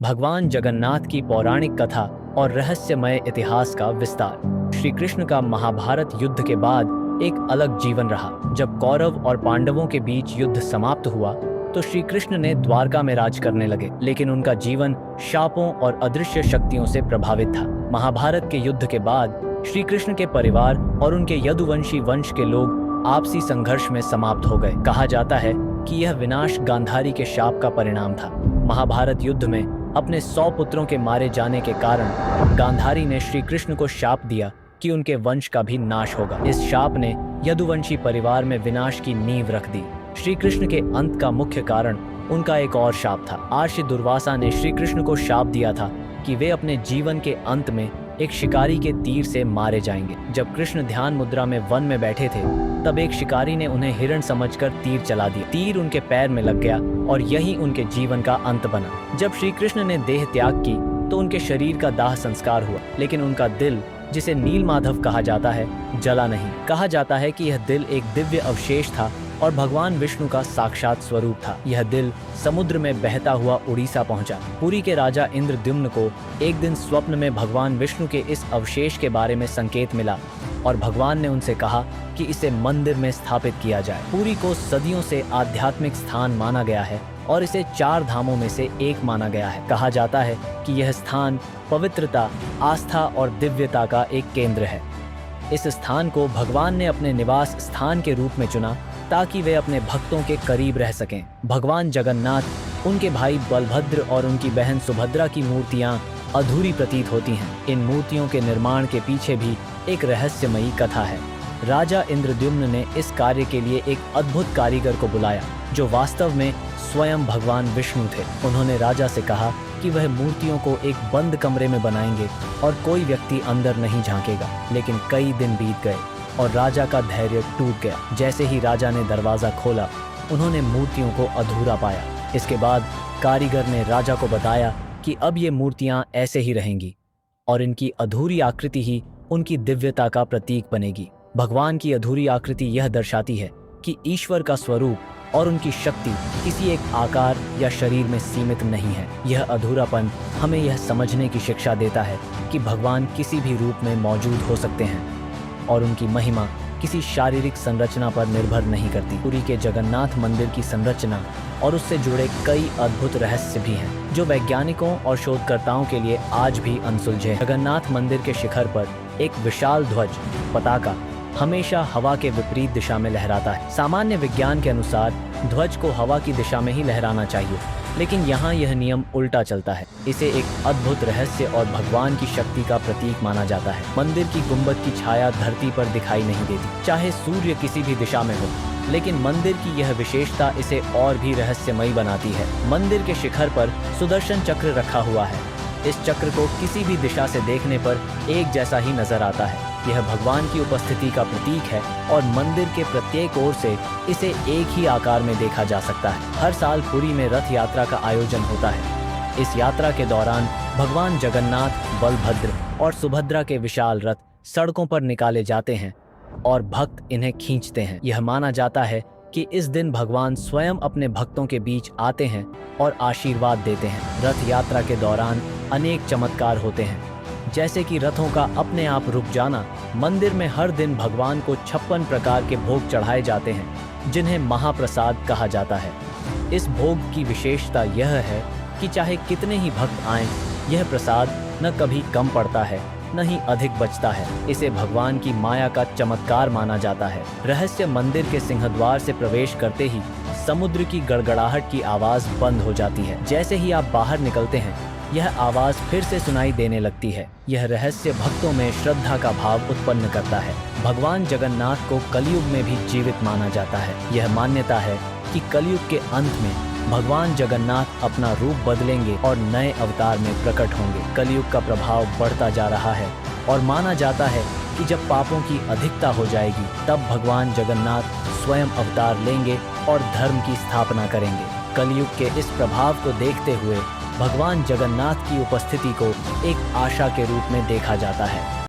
भगवान जगन्नाथ की पौराणिक कथा और रहस्यमय इतिहास का विस्तार। श्री कृष्ण का महाभारत युद्ध के बाद एक अलग जीवन रहा। जब कौरव और पांडवों के बीच युद्ध समाप्त हुआ तो श्री कृष्ण ने द्वारका में राज करने लगे, लेकिन उनका जीवन शापों और अदृश्य शक्तियों से प्रभावित था। महाभारत के युद्ध के बाद श्री कृष्ण के परिवार और उनके यदुवंशी वंश के लोग आपसी संघर्ष में समाप्त हो गए। कहा जाता है कि यह विनाश गांधारी के शाप का परिणाम था। महाभारत युद्ध में अपने 100 पुत्रों के मारे जाने के कारण गांधारी ने श्री कृष्ण को शाप दिया कि उनके वंश का भी नाश होगा। इस शाप ने यदुवंशी परिवार में विनाश की नींव रख दी। श्री कृष्ण के अंत का मुख्य कारण उनका एक और शाप था। आर्षि दुर्वासा ने श्री कृष्ण को शाप दिया था कि वे अपने जीवन के अंत में एक शिकारी के तीर से मारे जाएंगे। जब कृष्ण ध्यान मुद्रा में वन में बैठे थे, तब एक शिकारी ने उन्हें हिरण समझकर तीर चला दिया। तीर उनके पैर में लग गया और यही उनके जीवन का अंत बना। जब श्री कृष्ण ने देह त्याग की तो उनके शरीर का दाह संस्कार हुआ, लेकिन उनका दिल, जिसे नील माधव कहा जाता है, जला नहीं। कहा जाता है कि यह दिल एक दिव्य अवशेष था और भगवान विष्णु का साक्षात स्वरूप था। यह दिल समुद्र में बहता हुआ उड़ीसा पहुंचा। पुरी के राजा इंद्रद्युम्न को एक दिन स्वप्न में भगवान विष्णु के इस अवशेष के बारे में संकेत मिला और भगवान ने उनसे कहा कि इसे मंदिर में स्थापित किया जाए। पुरी को सदियों से आध्यात्मिक स्थान माना गया है और इसे 4 धामों में से एक माना गया है। कहा जाता है कि यह स्थान पवित्रता, आस्था और दिव्यता का एक केंद्र है। इस स्थान को भगवान ने अपने निवास स्थान के रूप में चुना ताकि वे अपने भक्तों के करीब रह सकें। भगवान जगन्नाथ, उनके भाई बलभद्र और उनकी बहन सुभद्रा की मूर्तियां अधूरी प्रतीत होती हैं। इन मूर्तियों के निर्माण के पीछे भी एक रहस्यमयी कथा है। राजा इंद्रद्युम्न ने इस कार्य के लिए एक अद्भुत कारीगर को बुलाया, जो वास्तव में स्वयं भगवान विष्णु थे। उन्होंने राजा से कहा कि वह मूर्तियों को एक बंद कमरे में बनाएंगे और कोई व्यक्ति अंदर नहीं झांकेगा। लेकिन कई दिन बीत गए और राजा का धैर्य टूट गया। जैसे ही राजा ने दरवाजा खोला, उन्होंने मूर्तियों को अधूरा पाया। इसके बाद कारीगर ने राजा को बताया कि अब ये मूर्तियां ऐसे ही रहेंगी और इनकी अधूरी आकृति ही उनकी दिव्यता का प्रतीक बनेगी। भगवान की अधूरी आकृति यह दर्शाती है कि ईश्वर का स्वरूप और उनकी शक्ति किसी एक आकार या शरीर में सीमित नहीं है। यह अधूरापन हमें यह समझने की शिक्षा देता है कि भगवान किसी भी रूप में मौजूद हो सकते हैं और उनकी महिमा किसी शारीरिक संरचना पर निर्भर नहीं करती। पुरी के जगन्नाथ मंदिर की संरचना और उससे जुड़े कई अद्भुत रहस्य भी हैं, जो वैज्ञानिकों और शोधकर्ताओं के लिए आज भी अनसुलझे। जगन्नाथ मंदिर के शिखर पर एक विशाल ध्वज, पताका, हमेशा हवा के विपरीत दिशा में लहराता है। सामान्य विज्ञान के अनुसार ध्वज को हवा की दिशा में ही लहराना चाहिए, लेकिन यहाँ यह नियम उल्टा चलता है। इसे एक अद्भुत रहस्य और भगवान की शक्ति का प्रतीक माना जाता है। मंदिर की गुंबद की छाया धरती पर दिखाई नहीं देती, चाहे सूर्य किसी भी दिशा में हो, लेकिन मंदिर की यह विशेषता इसे और भी रहस्यमयी बनाती है। मंदिर के शिखर पर सुदर्शन चक्र रखा हुआ है। इस चक्र को किसी भी दिशा से देखने पर एक जैसा ही नजर आता है। यह भगवान की उपस्थिति का प्रतीक है और मंदिर के प्रत्येक ओर से इसे एक ही आकार में देखा जा सकता है। हर साल पुरी में रथ यात्रा का आयोजन होता है। इस यात्रा के दौरान भगवान जगन्नाथ, बलभद्र और सुभद्रा के विशाल रथ सड़कों पर निकाले जाते हैं और भक्त इन्हें खींचते हैं। यह माना जाता है कि इस दिन भगवान स्वयं अपने भक्तों के बीच आते हैं और आशीर्वाद देते हैं। रथ यात्रा के दौरान अनेक चमत्कार होते हैं, जैसे कि रथों का अपने आप रुक जाना। मंदिर में हर दिन भगवान को 56 प्रकार के भोग चढ़ाए जाते हैं, जिन्हें महाप्रसाद कहा जाता है। इस भोग की विशेषता यह है कि चाहे कितने ही भक्त आएं, यह प्रसाद न कभी कम पड़ता है, न ही अधिक बचता है। इसे भगवान की माया का चमत्कार माना जाता है। रहस्य मंदिर के सिंहद्वार से प्रवेश करते ही समुद्र की गड़गड़ाहट की आवाज बंद हो जाती है। जैसे ही आप बाहर निकलते हैं, यह आवाज फिर से सुनाई देने लगती है। यह रहस्य भक्तों में श्रद्धा का भाव उत्पन्न करता है। भगवान जगन्नाथ को कलयुग में भी जीवित माना जाता है। यह मान्यता है कि कलयुग के अंत में भगवान जगन्नाथ अपना रूप बदलेंगे और नए अवतार में प्रकट होंगे। कलयुग का प्रभाव बढ़ता जा रहा है और माना जाता है कि जब पापों की अधिकता हो जाएगी, तब भगवान जगन्नाथ स्वयं अवतार लेंगे और धर्म की स्थापना करेंगे। कलयुग के इस प्रभाव को देखते हुए भगवान जगन्नाथ की उपस्थिति को एक आशा के रूप में देखा जाता है।